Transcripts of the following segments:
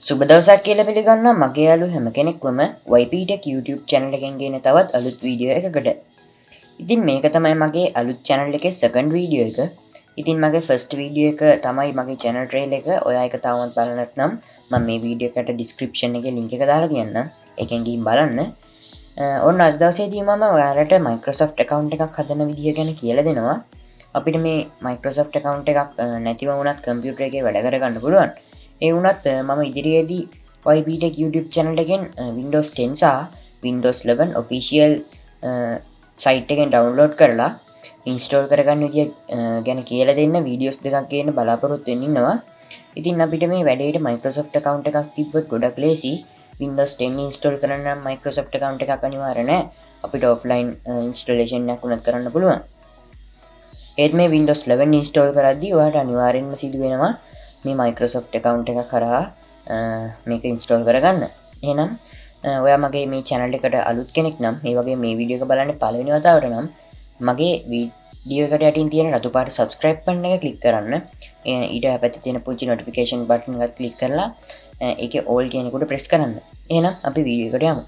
සුබ දවසක් කියලා පිළිගන්නවා මගේ යාළුවෝ හැම කෙනෙක්වම YPTech YouTube channel එකෙන් ගෙන තවත් අලුත් වීඩියෝ එකකට. ඉතින් මේක තමයි මගේ අලුත් channel එකේ second video එක. ඉතින් මගේ first video එක තමයි මගේ channel trail එක. ඔයා ඒක තාමත් බලලා නැත්නම් මම මේ video එකට description එකේ link එක දාලා තියන්නම්. ඒකෙන් ගිහින් බලන්න. ඔන්න අද දවසේදී මම ඔයාලට Microsoft account එකක් හදන විදිය ගැන කියලා දෙනවා. අපිට මේ Microsoft account එකක් නැතිව වුණත් computer එකේ වැඩ කරගන්න පුළුවන්. ඒ වුණත් මම ඉදිරියේදී YPTech YouTube channel එකෙන් Windows 10 සහ Windows 11 official site එකෙන් download කරලා install කරගන්න විදිය ගැන කියලා දෙන්න videos දෙකක් ගේන්න බලාපොරොත්තු වෙන්න ඉන්නවා. ඉතින් අපිට මේ වැඩේට Microsoft account එකක් තිබ්බොත් ගොඩක් ලේසි. Windows 10 install කරන්න නම් Microsoft account එකක් අනිවාර්ය නැහැ. අපිට offline installation එකක් උනත් කරන්න පුළුවන්. ඒත් මේ Windows 11 install කරද්දී ඔයාලට අනිවාර්යෙන්ම සිදු වෙනවා මේ Microsoft account එක කරා මේක install කරගන්න. එහෙනම් ඔයා මගේ මේ channel එකට අලුත් කෙනෙක් නම් මේ වගේ මේ වීඩියෝ එක බලන්න පළවෙනි වතාවට නම් මගේ වීඩියෝ එකට යටින් තියෙන රතු පාට subscribe button එක click කරන්න. ඊට පැත්තේ තියෙන පුංචි notification button එකත් click කරලා ඒකේ all කියන එකට press කරන්න. එහෙනම් අපි වීඩියෝ එකට යමු.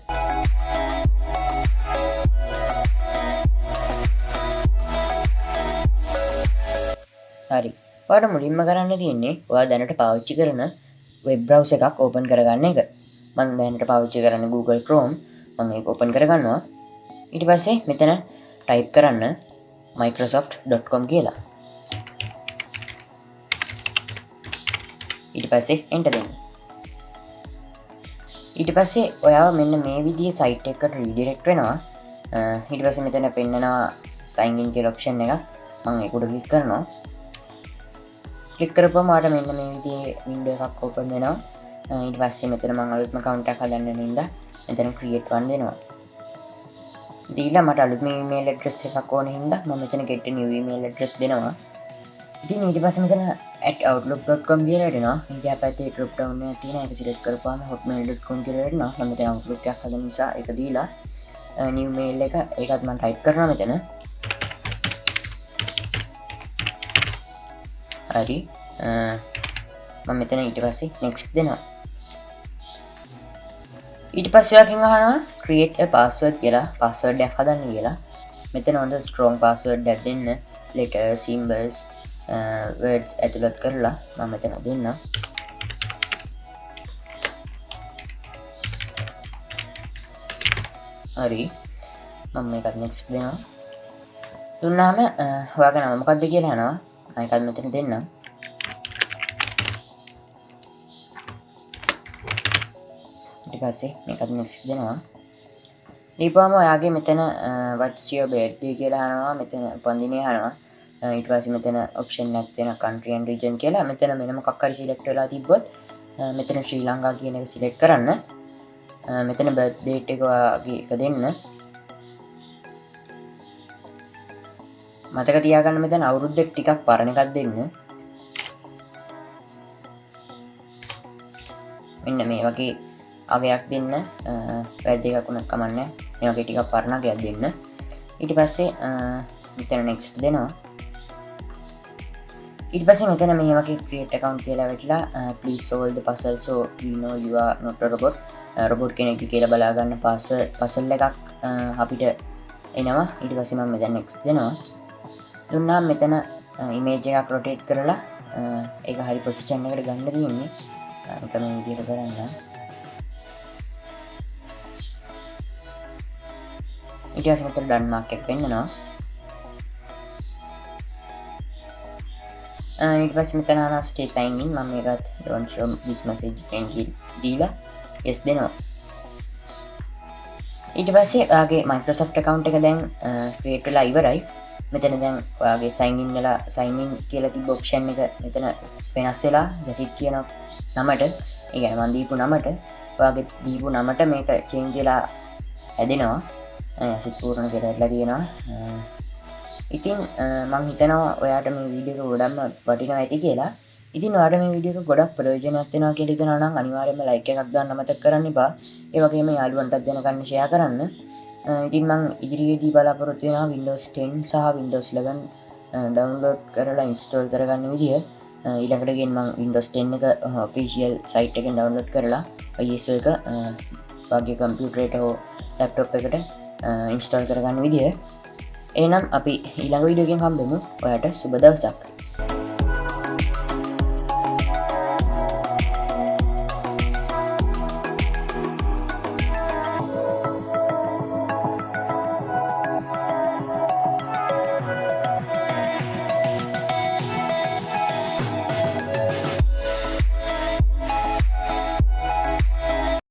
හරි. ඔයාලට මුලින්ම කරන්න තියෙන්නේ ඔයා දැනට පාවිච්චි කරන web browser එකක් open කරගන්න එක. මම දැනට පාවිච්චි කරන්නේ Google Chrome. මම ඒක open කරගන්නවා. ඊට පස්සේ මෙතන type කරන්න microsoft.com කියලා. ඊට පස්සේ enter දෙන්න. ඊට පස්සේ ඔයාව මෙන්න මේ විදිහේ site එකකට redirect වෙනවා. ඊට පස්සේ මෙතන පෙන්නනවා sign in කියලා option එකක්. මම ඒකට click කරනවා. ක්ලික් කරපුවම මට මෙන්න මේ විදිහේ වින්ඩෝ එකක් ඕපන් වෙනවා. ඊට පස්සේ මෙතන මම අලුත්ම account එකක් හදන්න වෙනින්ද මෙතන create one දෙනවා. දීලා මට අලුත්ම email address එකක් ඕන හින්දා මම මෙතන get a new email address දෙනවා. ඉතින් ඊට පස්සේ මෙතන @outlook.com කියලා දෙනවා. ඊට පැත්තේ drop down එකක් තියෙනවා. ඒක select කරපුවාම hotmail.com කියලා දෙනවා. මම මෙතන outlook එකක් හදන නිසා ඒක දීලා new mail එක ඒකත් මම type කරනවා මෙතන. හරි මම මෙතන ඊට පස්සේ next දෙනවා. ඊට පස්සේ ඔයාගෙන් අහනවා create a password කියලා password එකක් හදන්න කියලා. මෙතන හොඳ strong password එකක් දෙන්න. letters symbols words ඇතුළත් කරලා මම මෙතන දෙන්නම්. හරි මම මේකත් next දෙනවා. දුන්නාම ඔයාගේ නම මොකක්ද කියලා අහනවා. ඒකත් මෙතන දෙන්නම්. ඊට පස්සේ මේකත් next දෙනවා. ඊපුවම ඔයාගේ මෙතන what's your birthday කියලා අහනවා. මෙතන උපන්දිනය අහනවා. ඊට පස්සේ මෙතන option එකක් තියෙනවා country and region කියලා. මෙතන වෙන මොකක් හරි select වෙලා තිබ්බොත් මෙතන ශ්‍රී ලංකා කියන එක select කරන්න. මෙතන birth date එක ඔයාගේ එක දෙන්න. මතක තියාගන්න මෙතන අවුරුද්දක් ටිකක් පරණ එකක් දෙන්න. මෙන්න මේ වගේ අගයක් දෙන්න. වැරදි එකක් වුණත් කමන්නේ. මේ වගේ ටිකක් පරණ අගයක් දෙන්න. ඊට පස්සේ මෙතන next දෙනවා. ඊට පස්සේ මෙතන මේ වගේ create account කියලා වැටලා please solve the puzzle so we know you are not a robot. robot කෙනෙක් කියලා බලා ගන්න puzzle එකක් අපිට එනවා. ඊට පස්සේ මම මෙතන next දෙනවා. දුන්නාම මෙතන image එකක් rotate කරලා ඒක හරි position එකට ගන්න තියෙන්නේ. ඒක මේ විදිහට කරන්න. ඊට පස්සේ මෙතන done mark එක පෙන්නනවා. ඊට පස්සේ මෙතන අහනවා stay sign in. මම මේකත් don't show this message again දීලා yes දෙනවා. ඊට පස්සේ ඔයාගේ Microsoft account එක දැන් create වෙලා ඉවරයි. මෙතන දැන් ඔයාගේ sign in වෙලා sign in කියලා තිබ්බ option එක මෙතන වෙනස් වෙලා යසිත් කියන නමට, ඒ කියන්නේ මම දීපු නමට, ඔයාගේ දීපු නමට මේක change වෙලා හැදෙනවා. යසිත් පූර්ණ කරලා තියෙනවා. ඉතින් මම හිතනවා ඔයාට මේ වීඩියෝ එක ගොඩක්ම වටිනවා ඇති කියලා. ඉතින් ඔයාට මේ වීඩියෝ එක ගොඩක් ප්‍රයෝජනවත් වෙනවා කියලා හිතනවා නම් අනිවාර්යයෙන්ම like එකක් දාන්න මතක කරන්න එපා. ඒ වගේම යාළුවන්ටත් දැනගන්න share කරන්න. ඉතින් මම ඉදිරියේදී බලාපොරොත්තු වෙනවා Windows 10 සහ Windows 11 download කරලා install කරගන්න විදිය. ඊළඟට ගෙන් මං Windows 10 එක ඔෆිෂියල් සයිට් එකෙන් ඩවුන්ලෝඩ් කරලා ISO එක වගේ කම්පියුටරේට හෝ ලැප්ටොප් එකට ඉන්ස්ටෝල් කරගන්න විදිහ. එනම් අපි ඊළඟ වීඩියෝ එකෙන් හම්බෙමු. ඔයාලට සුබ දවසක්.